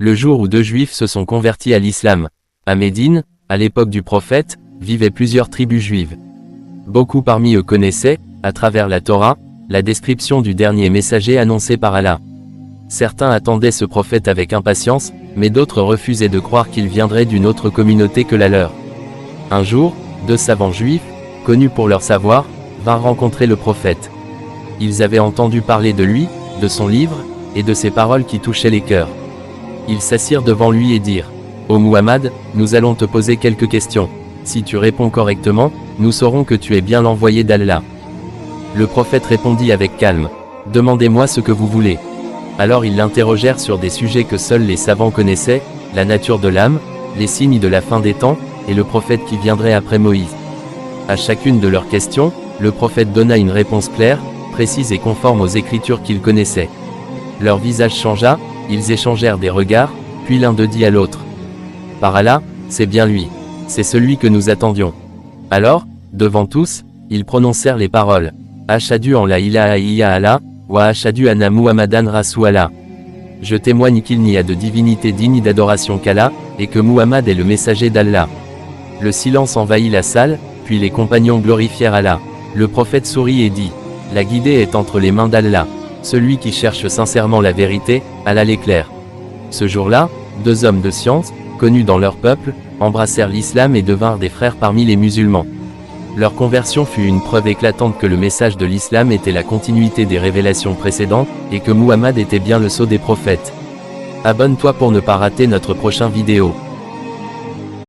le jour où 2 Juifs se sont convertis à l'islam. À Médine, à l'époque du prophète, vivaient plusieurs tribus juives. Beaucoup parmi eux connaissaient, à travers la Torah, la description du dernier messager annoncé par Allah. Certains attendaient ce prophète avec impatience, mais d'autres refusaient de croire qu'il viendrait d'une autre communauté que la leur. Un jour, 2 savants juifs, connus pour leur savoir, vinrent rencontrer le prophète. Ils avaient entendu parler de lui, de son livre, et de ses paroles qui touchaient les cœurs. Ils s'assirent devant lui et dirent : « Ô Muhammad, nous allons te poser quelques questions. Si tu réponds correctement, nous saurons que tu es bien l'envoyé d'Allah. » Le prophète répondit avec calme : « Demandez-moi ce que vous voulez. » Alors ils l'interrogèrent sur des sujets que seuls les savants connaissaient, la nature de l'âme, les signes de la fin des temps, et le prophète qui viendrait après Moïse. À chacune de leurs questions, le prophète donna une réponse claire, précise et conforme aux écritures qu'ils connaissaient. Leur visage changea, ils échangèrent des regards, puis l'un d'eux dit à l'autre : « Par Allah, c'est bien lui. C'est celui que nous attendions. » Alors, devant tous, ils prononcèrent les paroles : « Ashhadu an la ilaha illallah, wa ashhadu anna Muhammadan Rasulullah. » Je témoigne qu'il n'y a de divinité digne d'adoration qu'Allah, et que Muhammad est le messager d'Allah. Le silence envahit la salle, puis les compagnons glorifièrent Allah. Le prophète sourit et dit : « La guidée est entre les mains d'Allah. Celui qui cherche sincèrement la vérité, Allah l'éclaire. » Ce jour-là, 2 hommes de science, connus dans leur peuple, embrassèrent l'islam et devinrent des frères parmi les musulmans. Leur conversion fut une preuve éclatante que le message de l'islam était la continuité des révélations précédentes, et que Muhammad était bien le sceau des prophètes. Abonne-toi pour ne pas rater notre prochain vidéo.